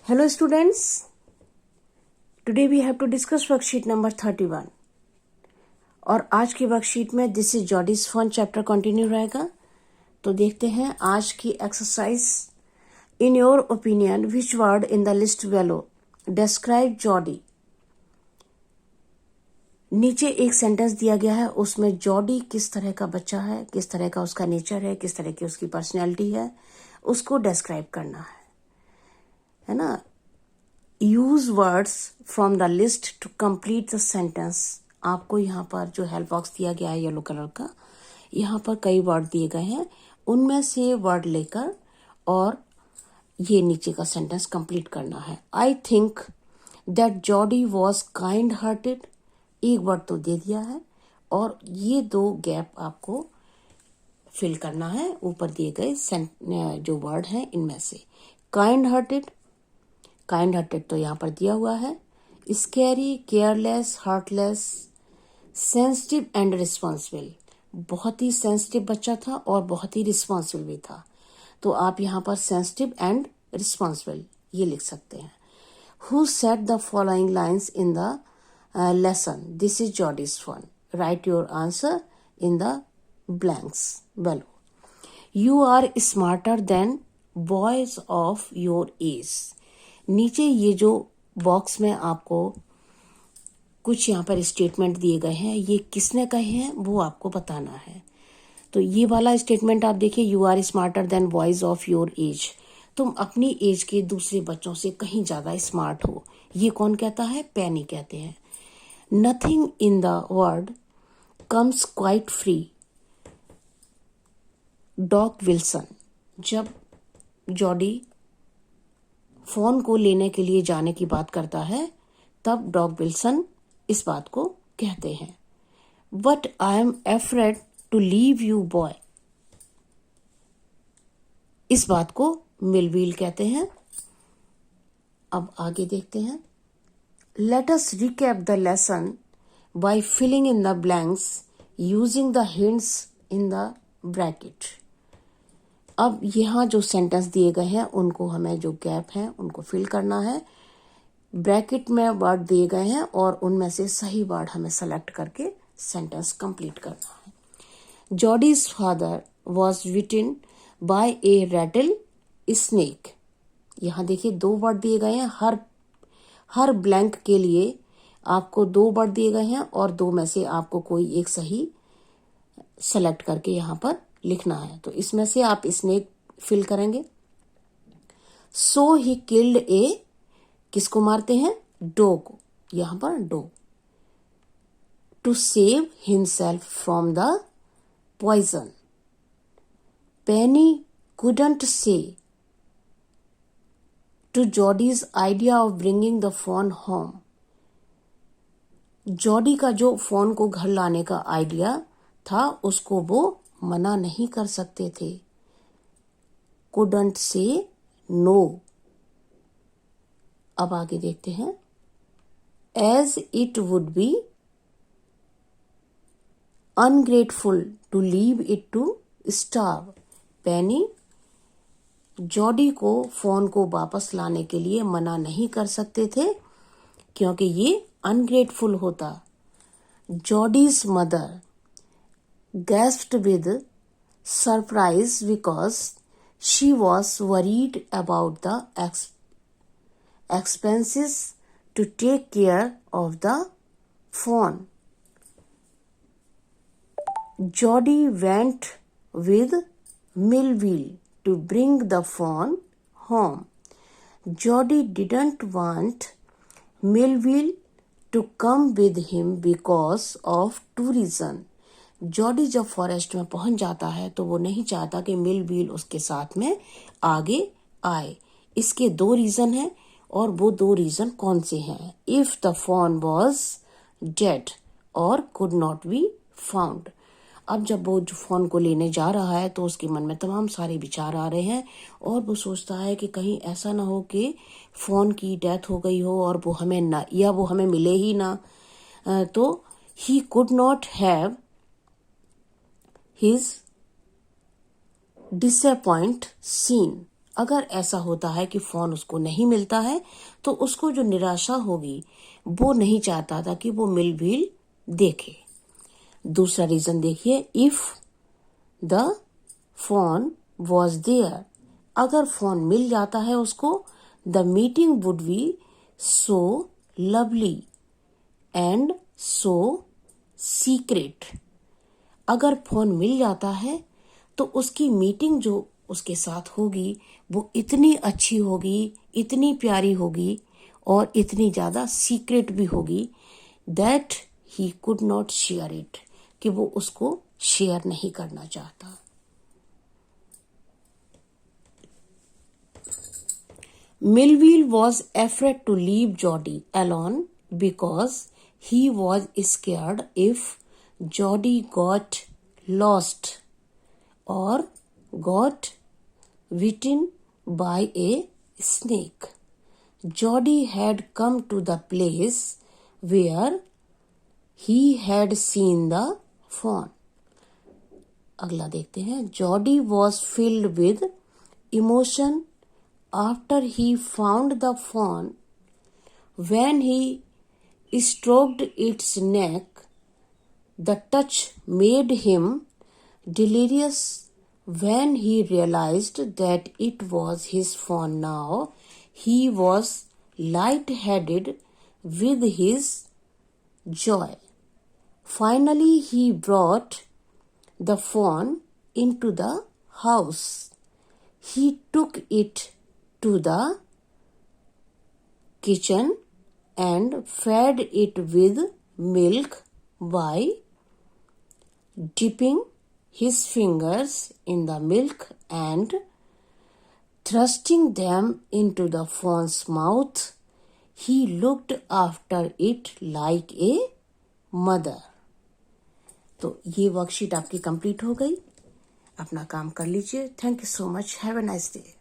Hello students, today we have to discuss worksheet number 31 और आज की वर्कशीट में this is Jody's fun chapter continue रहेगा। तो देखते हैं आज की exercise. In your opinion which word in the list below describe Jody. नीचे एक सेंटेंस दिया गया है, उसमें जॉडी किस तरह का बच्चा है, किस तरह का उसका नेचर है, किस तरह की उसकी पर्सनैलिटी है, उसको डिस्क्राइब करना है ना। Use words from the list to complete the sentence. आपको यहाँ पर जो हेल्प बॉक्स दिया गया है येलो कलर का, यहाँ पर कई वर्ड दिए गए हैं, उनमें से वर्ड लेकर और ये नीचे का सेंटेंस कंप्लीट करना है। I think that Jordi was kind hearted, एक वर्ड तो दे दिया है और ये दो गैप आपको फिल करना है ऊपर दिए गए जो वर्ड हैं इनमें से। काइंड हार्टेड तो यहाँ पर दिया हुआ है। Scary, careless, heartless, sensitive and responsible, बहुत ही सेंसिटिव बच्चा था और बहुत ही रिस्पॉन्सिबल भी था, तो आप यहाँ पर सेंसिटिव एंड रिस्पॉन्सिबल ये लिख सकते हैं। Who said the following lines in the lesson, this is Jody's fun, write your answer in the blanks below। You are smarter than boys of your age. नीचे ये जो बॉक्स में आपको कुछ यहाँ पर स्टेटमेंट दिए गए हैं, ये किसने कहे हैं वो आपको बताना है। तो ये वाला स्टेटमेंट आप देखिए, you are smarter than boys of your age, तुम अपनी एज के दूसरे बच्चों से कहीं ज्यादा स्मार्ट हो। ये कौन कहता है? पेनी कहते हैं। Nothing in the world comes quite free, dog Wilson. जब जॉडी फोन को लेने के लिए जाने की बात करता है तब डॉग विल्सन इस बात को कहते हैं। But I am afraid to leave you boy, इस बात को मिलविल कहते हैं। अब आगे देखते हैं। Let us recap the lesson by filling in the blanks using the hints in the bracket. अब यहाँ जो सेंटेंस दिए गए हैं उनको हमें जो गैप है उनको फिल करना है। ब्रैकेट में वर्ड दिए गए हैं और उनमें से सही वर्ड हमें सेलेक्ट करके सेंटेंस कंप्लीट करना है। Jody's father was bitten by a rattlesnake. यहाँ देखिए दो वर्ड दिए गए हैं, हर ब्लैंक के लिए आपको दो वर्ड दिए गए हैं और दो में से आपको कोई एक सही सेलेक्ट करके यहाँ पर लिखना है। तो इसमें से आप स्नेक फिल करेंगे। सो ही किल्ड ए, किसको मारते हैं? डो को, यहां पर doe. To save himself from the poison. Penny couldn't say to Jodie's idea of bringing the phone home। Jordi का जो फोन को घर लाने का आइडिया था उसको वो मना नहीं कर सकते थे। couldn't say no। अब आगे देखते हैं। as it would be ungrateful to leave it to starve। Penney Jordi को फोन को वापस लाने के लिए मना नहीं कर सकते थे क्योंकि ये अनग्रेटफुल होता। Jodie's mother gasped with surprise because she was worried about the expenses to take care of the phone। Jody went with Millville to bring the phone home। Jody didn't want Millville to come with him because of two reasons। Jordi जब forest में पहुंच जाता है तो वो नहीं चाहता कि मिलविल उसके साथ में आगे आए। इसके दो रीजन हैं और वो दो रीजन कौन से हैं? If the phone was dead और कुड नॉट बी फाउंड। अब जब वो जो फोन को लेने जा रहा है तो उसके मन में तमाम सारे विचार आ रहे हैं और वो सोचता है कि कहीं ऐसा ना हो कि फोन की डेथ हो गई हो और वो हमें ना, या वो हमें मिले ही ना। तो he could not have his disappoint scene। अगर ऐसा होता है कि फोन उसको नहीं मिलता है तो उसको जो निराशा होगी वो नहीं चाहता था कि वो मिल भी देखे। दूसरा रीजन देखिए, if the phone was there, अगर फोन मिल जाता है उसको, the meeting would be so lovely and so secret. अगर फोन मिल जाता है तो उसकी मीटिंग जो उसके साथ होगी वो इतनी अच्छी होगी, इतनी प्यारी होगी और इतनी ज्यादा सीक्रेट भी होगी that he could not share it, कि वो उसको शेयर नहीं करना चाहता। Millville was afraid to leave Jody alone because he was scared if Jody got lost or got bitten by a snake. Jody had come to the place where he had seen the fawn. अगला देखते हैं। Jody was filled with emotion after he found the fawn. When he stroked its neck, the touch made him delirious. When he realized that it was his fawn now, he was light-headed with his joy. Finally, he brought the fawn into the house. He took it to the kitchen and fed it with milk by dipping his fingers in the milk and thrusting them into the fawn's mouth. He looked after it like a mother. तो ये worksheet आपकी complete हो गई। अपना काम कर लीजिए। Thank you so much. Have a nice day.